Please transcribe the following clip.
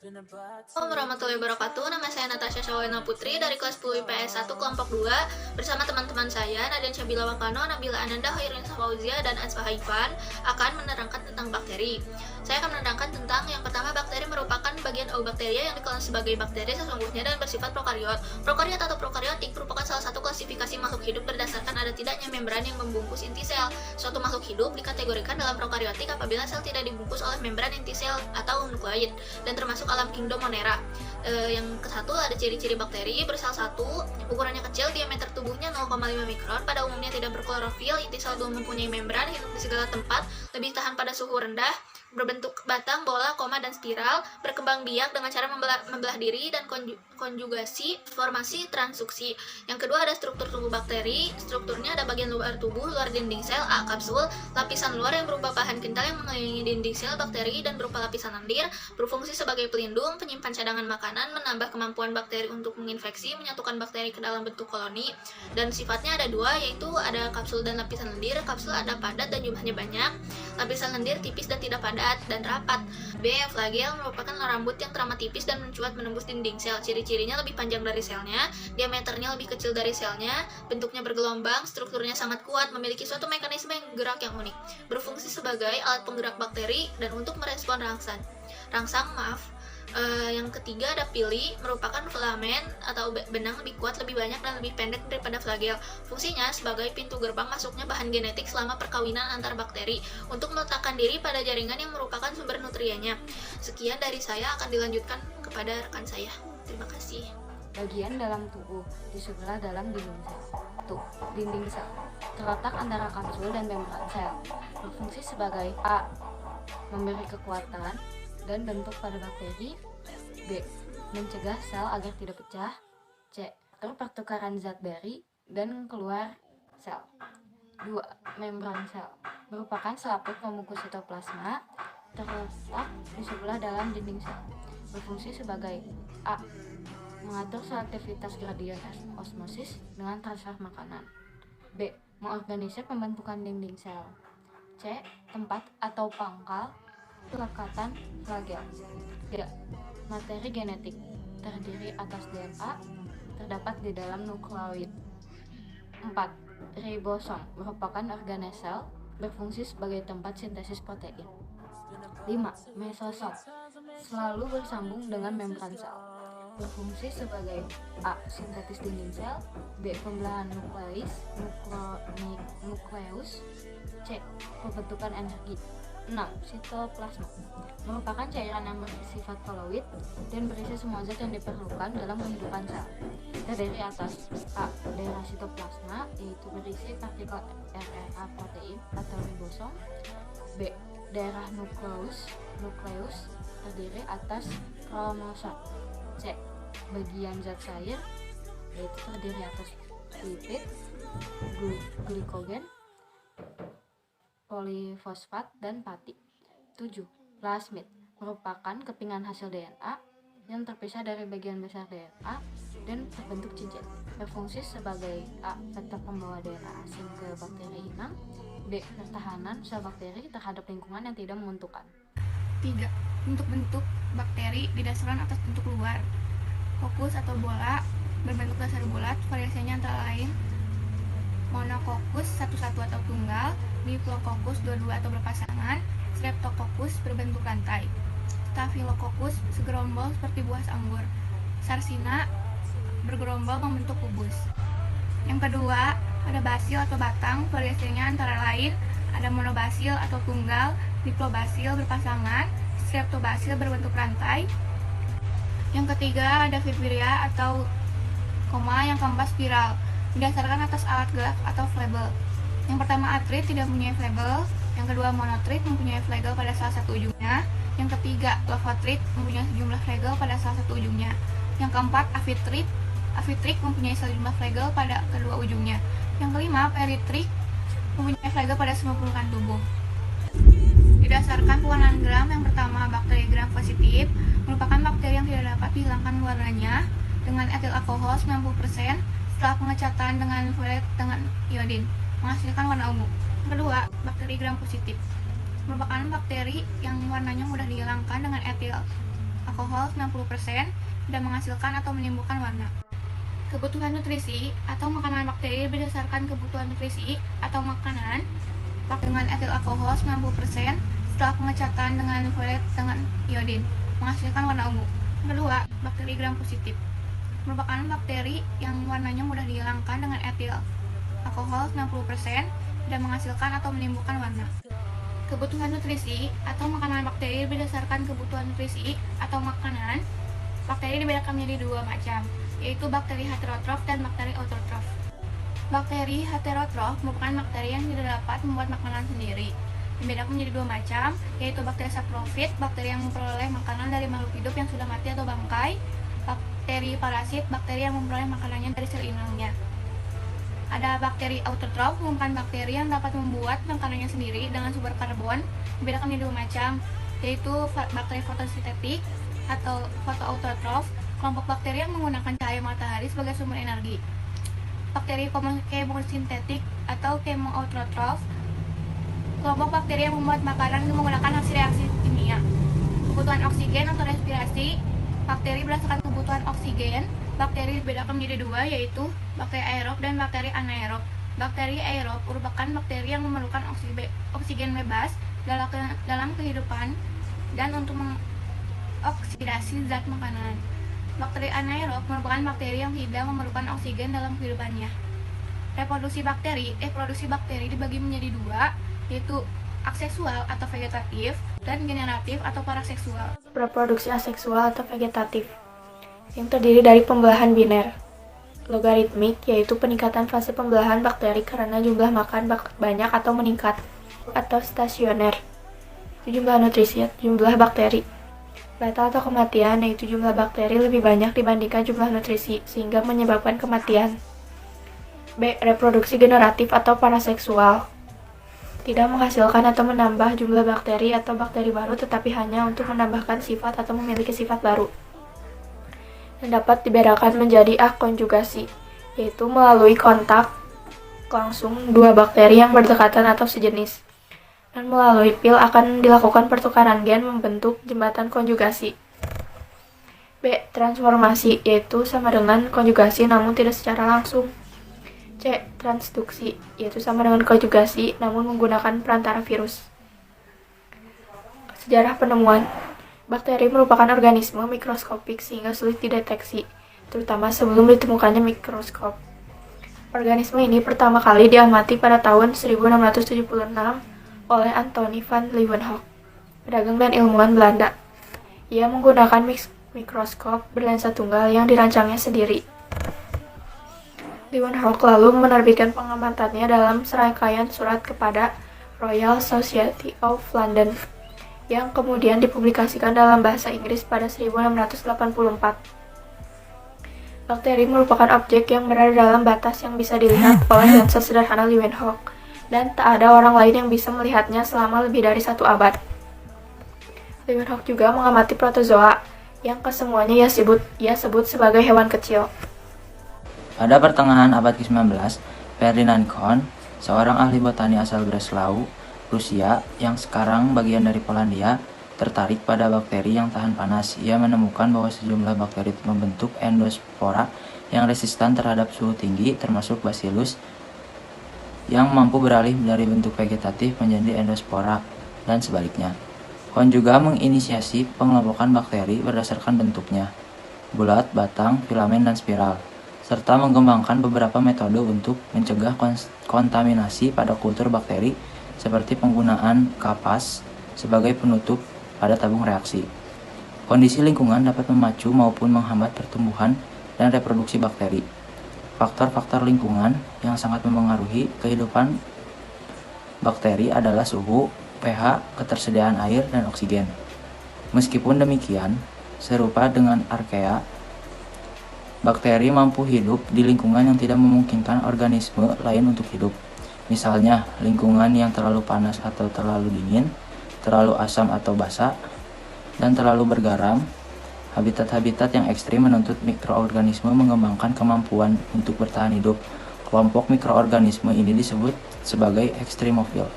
Assalamualaikum warahmatullahi wabarakatuh. Nama saya Natasha Shawena Putri dari kelas 10 IPS 1 kelompok 2 bersama teman-teman saya Naden Syabila Wakano, Nabila Ananda, Hoirin Fauzia, dan Ansfa Haifan akan menerangkan tentang bakteri. Saya akan menerangkan tentang yang pertama, bakteri merupakan bagian eubakteria yang dikenal sebagai bakteri sesungguhnya dan bersifat prokariot. Prokariot atau prokariotik merupakan salah satu klasifikasi makhluk hidup berdasarkan ada tidaknya membran yang membungkus inti sel. Suatu makhluk hidup dikategorikan dalam prokariotik apabila sel tidak dibungkus oleh membran inti sel atau nukleoid dan termasuk alam kingdom Monera. Yang kesatu ada ciri-ciri bakteri bersel satu, ukurannya kecil, diameter tubuhnya 0,5 mikron, pada umumnya tidak berklorofil, inti sel belum mempunyai membran, hidup di segala tempat, lebih tahan pada suhu rendah, berbentuk batang, bola, koma, dan spiral, berkembang biak dengan cara membelah diri dan konjugasi, formasi, transuksi. Yang kedua ada struktur tubuh bakteri. Strukturnya ada bagian luar tubuh, luar dinding sel, A. Kapsul, lapisan luar yang berupa bahan kental yang mengelilingi dinding sel bakteri dan berupa lapisan lendir, berfungsi sebagai pelindung, penyimpan cadangan makanan, menambah kemampuan bakteri untuk menginfeksi, menyatukan bakteri ke dalam bentuk koloni, dan sifatnya ada dua, yaitu ada kapsul dan lapisan lendir. Kapsul ada padat dan jumlahnya banyak, lapisan lendir tipis dan tidak padat dan rapat. B. Flagel merupakan rambut yang teramat tipis dan mencuat menembus dinding sel. Ciri-cirinya lebih panjang dari selnya, diameternya lebih kecil dari selnya, bentuknya bergelombang, strukturnya sangat kuat, memiliki suatu mekanisme yang gerak yang unik, berfungsi sebagai alat penggerak bakteri dan untuk merespon rangsang. Yang ketiga ada pili, merupakan filamen atau benang lebih kuat, lebih banyak, dan lebih pendek daripada flagel. Fungsinya sebagai pintu gerbang masuknya bahan genetik selama perkawinan antar bakteri untuk meletakkan diri pada jaringan yang merupakan sumber nutriennya. Sekian dari saya, akan dilanjutkan kepada rekan saya. Terima kasih. Bagian dalam tubuh di sebelah dalam dinding sel. Dinding sel terletak antara kapsul dan membran sel. Berfungsi sebagai A. Memberi kekuatan dan bentuk pada bakteri. B. Mencegah sel agar tidak pecah. C. Atur pertukaran zat dari dan keluar sel. 2. Membran sel merupakan selaput pembungkus sitoplasma, terletak di sebelah dalam dinding sel. Berfungsi sebagai A. Mengatur selektivitas gradien osmosis dengan transfer makanan. B. Mengorganisir pembentukan dinding sel. C. Tempat atau pangkal pelekatan flagel. 3. Materi genetik terdiri atas DNA, terdapat di dalam nukleoid. 4. Ribosom merupakan organel sel, berfungsi sebagai tempat sintesis protein. 5. Mesosom selalu bersambung dengan membran sel, berfungsi sebagai A. Sintetis dinding sel, B. Pembelahan nukleus, C. Pembentukan energi. 6. Sitoplasma merupakan cairan yang bersifat koloid dan berisi semua zat yang diperlukan dalam kehidupan sel. Terdiri atas A. Daerah sitoplasma, yaitu berisi partikel RNA protein atau ribosom. B. Daerah nukleus terdiri atas kromosom. C. Bagian zat cair, yaitu terdiri atas lipid, glikogen, polifosfat, dan pati. 7. Plasmid merupakan kepingan hasil DNA yang terpisah dari bagian besar DNA dan terbentuk cincin. Berfungsi sebagai A. Vektor pembawa DNA asing ke bakteri inang. B. Pertahanan sel bakteri terhadap lingkungan yang tidak menguntungkan. 3. Bentuk bakteri didasarkan atas bentuk luar. Kokus atau bola berbentuk dasar bulat, variasinya antara lain monokokus 1 atau tunggal, diplococcus 2 atau berpasangan, streptococcus berbentuk rantai, staphylococcus segerombol seperti buah anggur, sarcina bergerombol membentuk kubus. Yang kedua ada basil atau batang, variasinya antara lain ada monobasil atau tunggal, diplobasil berpasangan, streptobasil berbentuk rantai. Yang ketiga ada vibrilia atau koma. Yang keempat spiral, didasarkan atas alat gerak atau flabel. Yang pertama atrit tidak mempunyai flabel, yang kedua monotrit mempunyai flagel pada salah satu ujungnya, yang ketiga lovotrit mempunyai sejumlah flagel pada salah satu ujungnya, yang keempat avitrik mempunyai sejumlah flagel pada kedua ujungnya, yang kelima peritrik mempunyai flagel pada semua permukaan tubuh. Didasarkan pewarnaan gram, yang pertama bakteri gram positif merupakan bakteri yang tidak dapat dihilangkan warnanya dengan etil alkohol 90% setelah pengecatan dengan violet dengan iodin, menghasilkan warna ungu. Kedua, bakteri gram positif merupakan bakteri yang warnanya mudah dihilangkan dengan etil alkohol 90% dan menghasilkan atau menimbulkan warna. Kebutuhan nutrisi atau makanan bakteri berdasarkan kebutuhan nutrisi atau makanan dengan etil alkohol 90% setelah pengecatan dengan fluorid dengan iodin menghasilkan warna ungu. Kedua, bakteri gram positif merupakan bakteri yang warnanya mudah dihilangkan dengan etil alkohol 90% dan menghasilkan atau menimbulkan warna. Kebutuhan nutrisi atau makanan bakteri berdasarkan kebutuhan nutrisi atau makanan bakteri dibedakan menjadi dua macam, yaitu bakteri heterotrof dan bakteri autotrof. Bakteri heterotrof merupakan bakteri yang tidak dapat membuat makanan sendiri. Dibedakan menjadi dua macam, yaitu bakteri saprofit, bakteri yang memperoleh makanan dari makhluk hidup yang sudah mati atau bangkai, bakteri parasit, bakteri yang memperoleh makanannya dari sel inangnya. Ada bakteri autotrof, merupakan bakteri yang dapat membuat makanannya sendiri dengan sumber karbon. Dibedakan menjadi dua macam, yaitu bakteri fotosintetik atau fotoautotrof, kelompok bakteri yang menggunakan cahaya matahari sebagai sumber energi. Bakteri kemosintetik atau kemoautotrof, kelompok bakteri yang membuat makanan menggunakan hasil reaksi kimia. Kebutuhan oksigen atau respirasi, bakteri berdasarkan kebutuhan oksigen. Bakteri dibedakan menjadi dua, yaitu bakteri aerob dan bakteri anaerob. Bakteri aerob merupakan bakteri yang memerlukan oksigen bebas dalam kehidupan dan untuk oksidasi zat makanan. Bakteri anaerob merupakan bakteri yang tidak memerlukan oksigen dalam kehidupannya. Reproduksi bakteri dibagi menjadi dua, yaitu aseksual atau vegetatif dan generatif atau paraseksual. Reproduksi aseksual atau vegetatif yang terdiri dari pembelahan biner, logaritmik, yaitu peningkatan fase pembelahan bakteri karena jumlah makan banyak atau meningkat, atau stasioner, itu jumlah nutrisi, jumlah bakteri. Letal atau kematian, yaitu jumlah bakteri lebih banyak dibandingkan jumlah nutrisi, sehingga menyebabkan kematian. B. Reproduksi generatif atau paraseksual, tidak menghasilkan atau menambah jumlah bakteri atau bakteri baru, tetapi hanya untuk menambahkan sifat atau memiliki sifat baru. Dan dapat dibedakan menjadi akonjugasi, yaitu melalui kontak langsung dua bakteri yang berdekatan atau sejenis. Dan melalui pil akan dilakukan pertukaran gen membentuk jembatan konjugasi. B. Transformasi, yaitu sama dengan konjugasi namun tidak secara langsung. C. Transduksi, yaitu sama dengan konjugasi namun menggunakan perantara virus. Sejarah penemuan. Bakteri merupakan organisme mikroskopik sehingga sulit dideteksi, terutama sebelum ditemukannya mikroskop. Organisme ini pertama kali diamati pada tahun 1676 oleh Anthony van Leeuwenhoek, pedagang dan ilmuwan Belanda. Ia menggunakan mikroskop berlensa tunggal yang dirancangnya sendiri. Leeuwenhoek lalu menerbitkan pengamatannya dalam serangkaian surat kepada Royal Society of London, yang kemudian dipublikasikan dalam bahasa Inggris pada 1684. Bakteri merupakan objek yang berada dalam batas yang bisa dilihat oleh lensa sederhana Leeuwenhoek, dan tak ada orang lain yang bisa melihatnya selama lebih dari 1 abad. Leeuwenhoek juga mengamati protozoa, yang kesemuanya ia sebut sebagai hewan kecil. Pada pertengahan abad ke-19, Ferdinand Kohn, seorang ahli botani asal Breslau, Rusia, yang sekarang bagian dari Polandia, tertarik pada bakteri yang tahan panas. Ia menemukan bahwa sejumlah bakteri membentuk endospora yang resistan terhadap suhu tinggi, termasuk Bacillus, yang mampu beralih dari bentuk vegetatif menjadi endospora, dan sebaliknya. Kohn juga menginisiasi pengelompokan bakteri berdasarkan bentuknya, bulat, batang, filamen, dan spiral, serta mengembangkan beberapa metode untuk mencegah kontaminasi pada kultur bakteri, seperti penggunaan kapas sebagai penutup pada tabung reaksi. Kondisi lingkungan dapat memacu maupun menghambat pertumbuhan dan reproduksi bakteri. Faktor-faktor lingkungan yang sangat mempengaruhi kehidupan bakteri adalah suhu, pH, ketersediaan air, dan oksigen. Meskipun demikian, serupa dengan archaea, bakteri mampu hidup di lingkungan yang tidak memungkinkan organisme lain untuk hidup. Misalnya, lingkungan yang terlalu panas atau terlalu dingin, terlalu asam atau basa, dan terlalu bergaram. Habitat-habitat yang ekstrim menuntut mikroorganisme mengembangkan kemampuan untuk bertahan hidup. Kelompok mikroorganisme ini disebut sebagai ekstremofil.